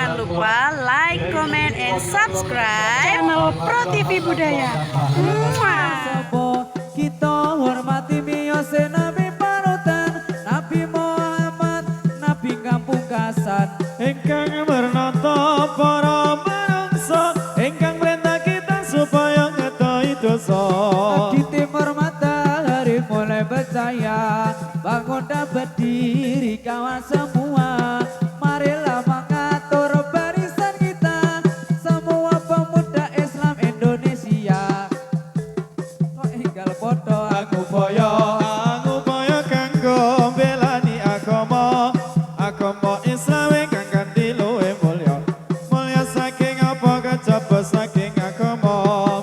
Jangan lupa like, comment, and subscribe channel Pro TV Budaya. Kita hormati miyose Nabi panutan, Nabi Muhammad, Nabi kampung kasan, ingkang bernata para manungsa, ingkang perintah kita supaya ngetahui dosa. Di timur matahari mulai bercahaya, bangun dan berdiri kawan semua. Marilah mengatur barisan kita, semua pemuda Islam Indonesia. Kok enggal podo aku boyo kanggo belani agama Islam ingkang kanthi luwih mulya. Mulya saking apa kejaba saking agama.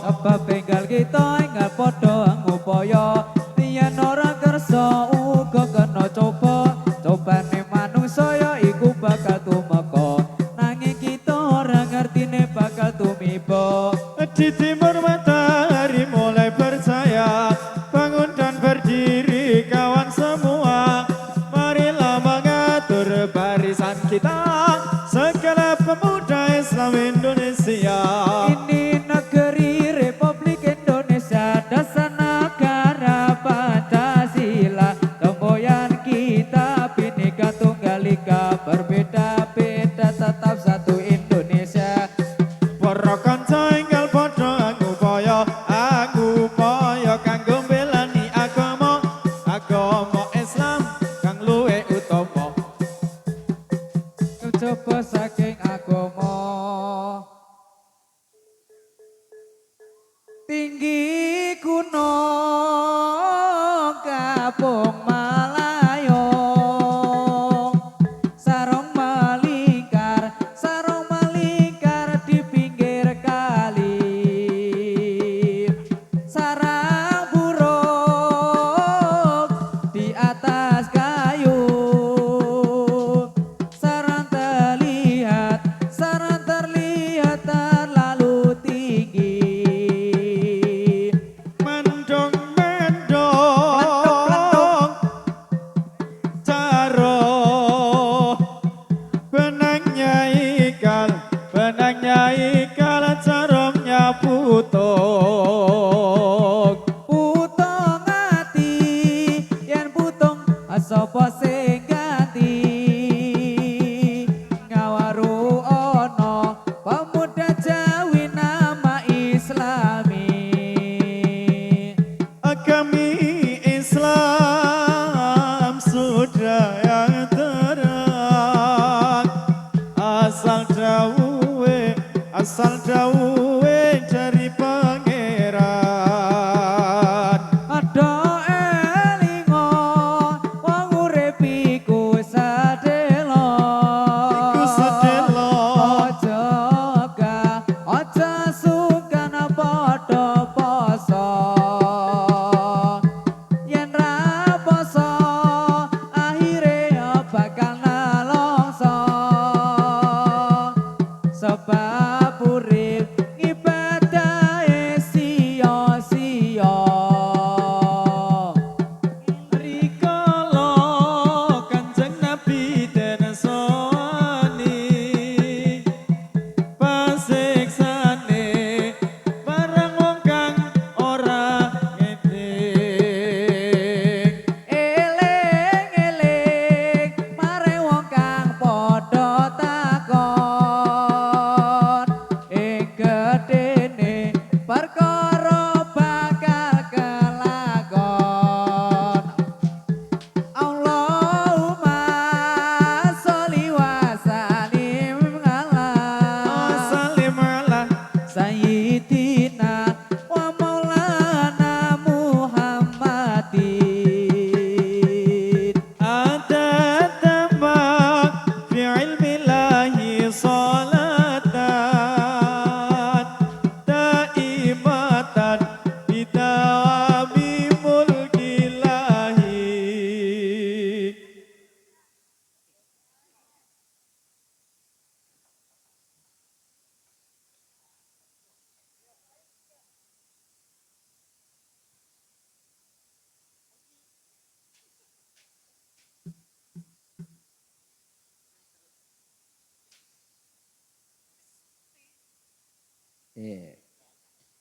Sebab enggal kita enggal podo ngupaya, yen ora kersa uga kena coba. Cobane manungsa iku bakal tumeka, nanging kita ora ngertine bakal tumiba. Di timur matahari mulai bercahaya, bangun dan berdiri kawan semua. Marilah mengatur barisan kita, segala pemuda Islam Indonesia. Ini negeri Republik Indonesia, dasar negara Pancasila. Temboyan kita Bhinneka Tunggal Ika, berbeda-beda tetap satu Indonesia. Para kanca enggal padha ngupaya kanggo mbelani agama Islam kang luwih utama. Coba saking agama tinggi gunung Kapung Malayong, sarung melingkar di pinggir kali, sarang burung di atas kayu, sarang terlihat terlalu tinggi. Benangnya ikal caromnya putung hati, yen putung sapa sing ganti. Ngawaru ono pemuda Jawi nama Islami, agami Islam sudah yang terang. Asal dawuhe dari pangeran. Ada elingo wong urip iku sadelo. Aja sungkan padha poso. Yen ra poso akhire bakal nalongso. Sebab urip ngibadahe sia-sia. Rikala Kanjeng Nabi den sowani, pasiksane barang wong kang ora ngedek. Eling-eling mare wong kang padha takon,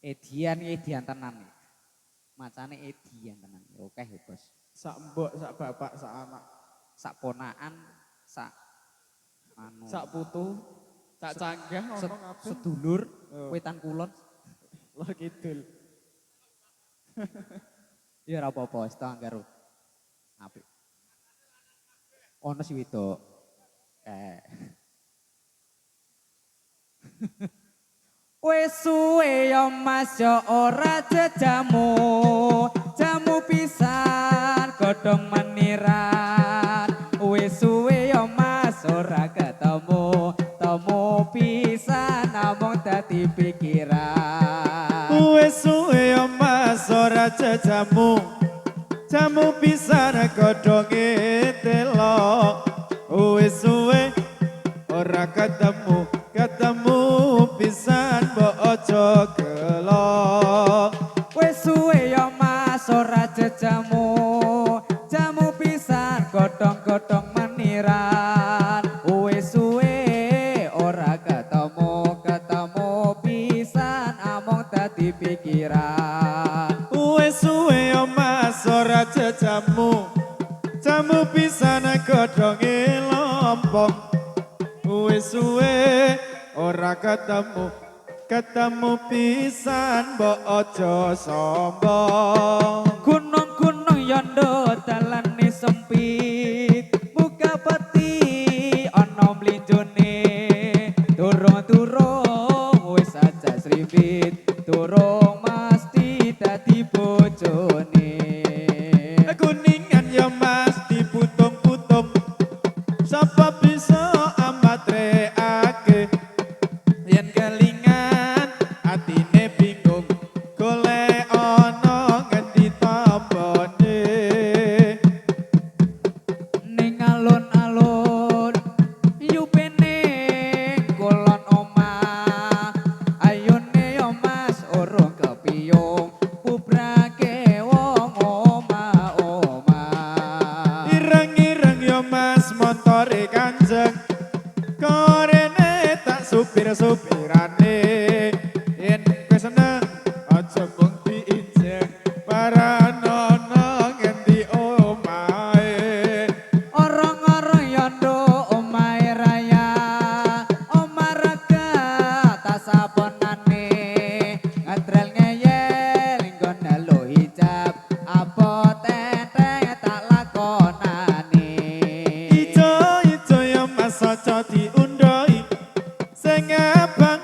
Edian tenan nih. Macane edian tenan. Oke ya, Bos. Sak mbok, sak bapak, sak anak, Sak ponaan, sak anu. sak putu, sak canggah ono kabeh. Sedulur Oh. wetan kulon. Loh kidul. Ya ora apa-apa, wis tak karo. Apik. Ono si wedok. Wes suwe ya Mas ya ora jejamu. Jamu pisan godhong meniran. Wes suwe ya Mas ora ketemu. Temu pisan namung dadi pikiran. Wes suwe yo Mas ora jajamu. Jamu pisan godhonge telo. Wes suwe ora ketemu. Ketemu pisan mbok aja gelo. Wes suwe ya Mas ora jejamu. Jamu pisan godhong-godhong meniran. Wes suwe ora ketemu. Ketemu pisan amung dadi pikiran. Wes suwe yo Mas ora jajamu. Jamu pisan godhonge lompong. Wes suwe ora ketemu. Ketemu pisan mbok aja sombong. Gunung-gunung yondo dalane sempit. Muga peti ana mlinjone. Durung-durung wis aja sriwit. Durung mesti dadi bojone. Kuningan ya Mas diputung-putung. Sapa bisa amatreake yen kelingan atine bingung golek ana ngendi tombone. Ning alun-alun yupene kulon omah. Ayune yo Mas urung kepiyung pubrake wong omah-omah. Ireng-ireng ya Mas motore kanjeng. Korene tak supir-supirane. Yen kowe seneng aja mung diinjek. Paranono ngendi omahe. Orang-orang yondo omahe raya. Omah raga tak saponane. Ngadrel ngeyel nggon halo hijab. Apa teteh tak lakonane. Ijo-ijo ya Mas aja diundoi. Sing abang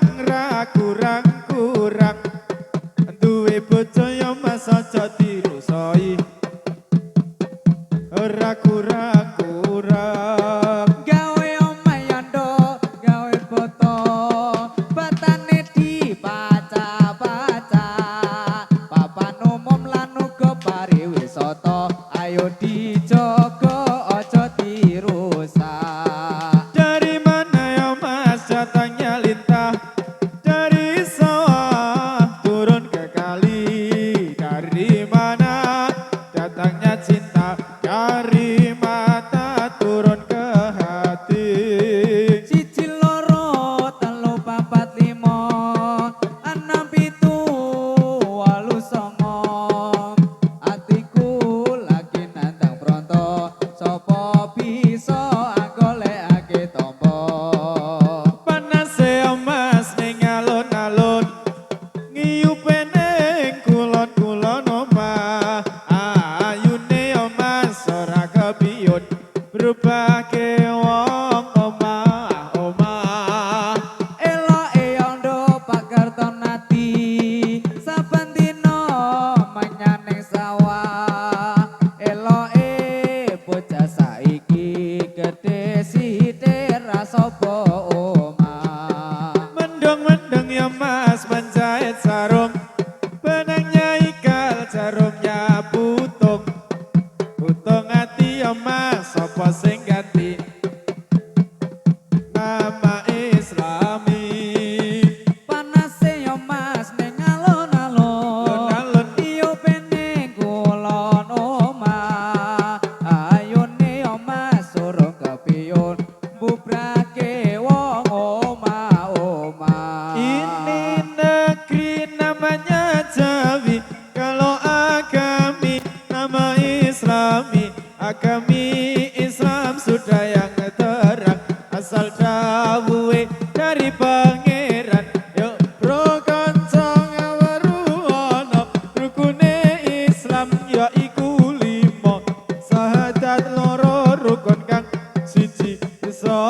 dari pangeran. Yuk bro kanca ngaweruana, rukune Islam ya iku lima. Sahadat loro rukun kang siji iso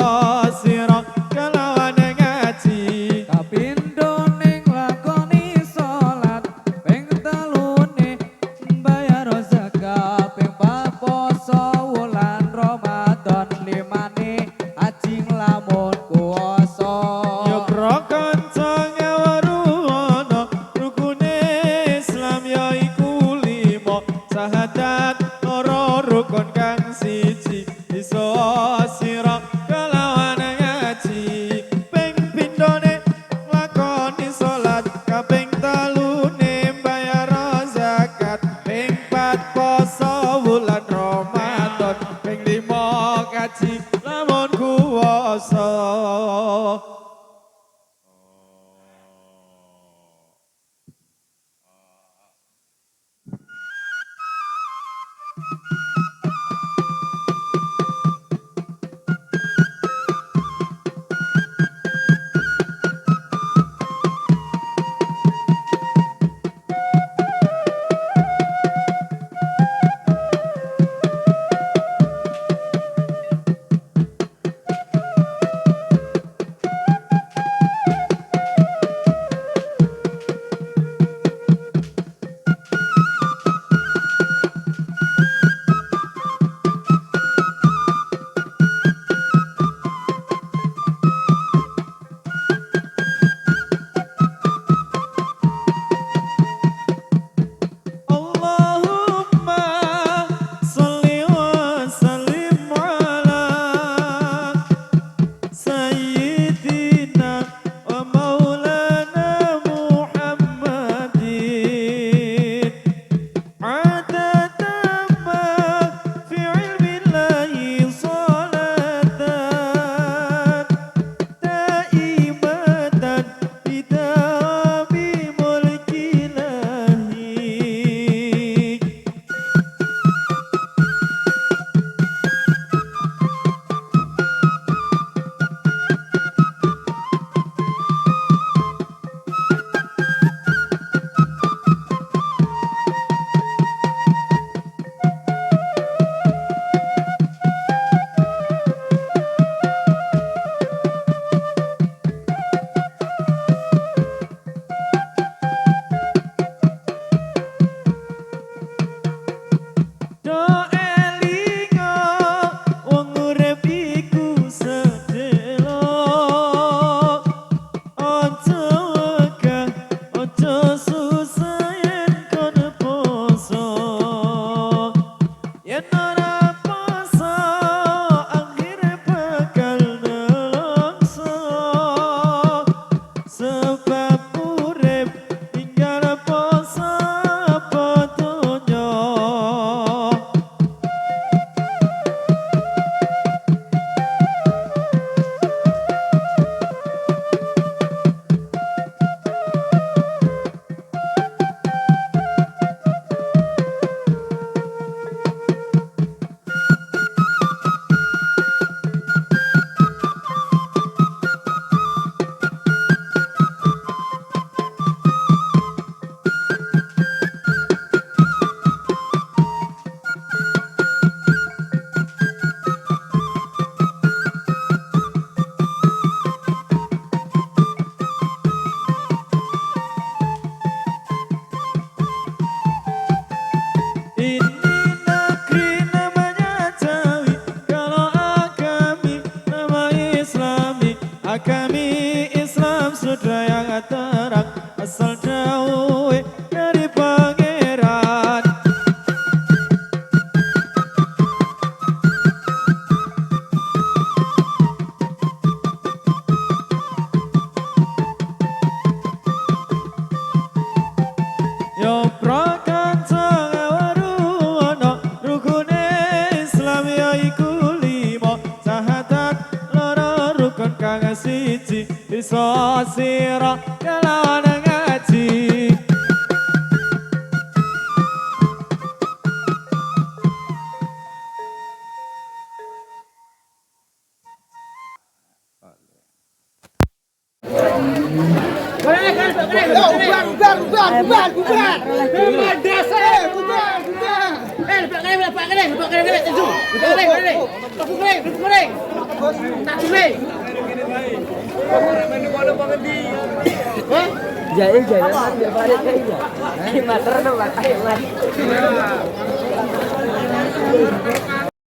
sira kelawan ngaji. Kapindho ning lakoni salat, ping telune bayar zakat, ping papat poso wulan Ramadan, limane haji nglamun kuwasa. Yo bro kanca ngaweruana, rukune Islam ya iku lima. Sahadat loro rukun kang siji iso sira kelawan ngaji. Ping pindhone nglakoni salat, kaping telune bayar zakat, ping pat poso wulan Ramadan, ping lima kaji lamun kuwasa. Allahumma sholli wa sallim ala sayyidina wa maulana Muhammadin adada ma fi ilmillahi salatan daimatan bidami mulkilahi. Do elinga wong urip iku sedelo, aja wegah aja susah yen kon poso. Yen ora poso akhire bakal nelongso, sebab urip tinggal poso apa donya. Ini negeri namanya Jawi, kalau agami nama Islami. Agami Islam sudah yang terang, asal dawe dari pangeran. Yo pro kanca ngaweruana, rukune Islam ya iku lima. Sahadat loro rukun kang siji iso sira kelawan ngaji. Jaya balik aja. Mater nang ayo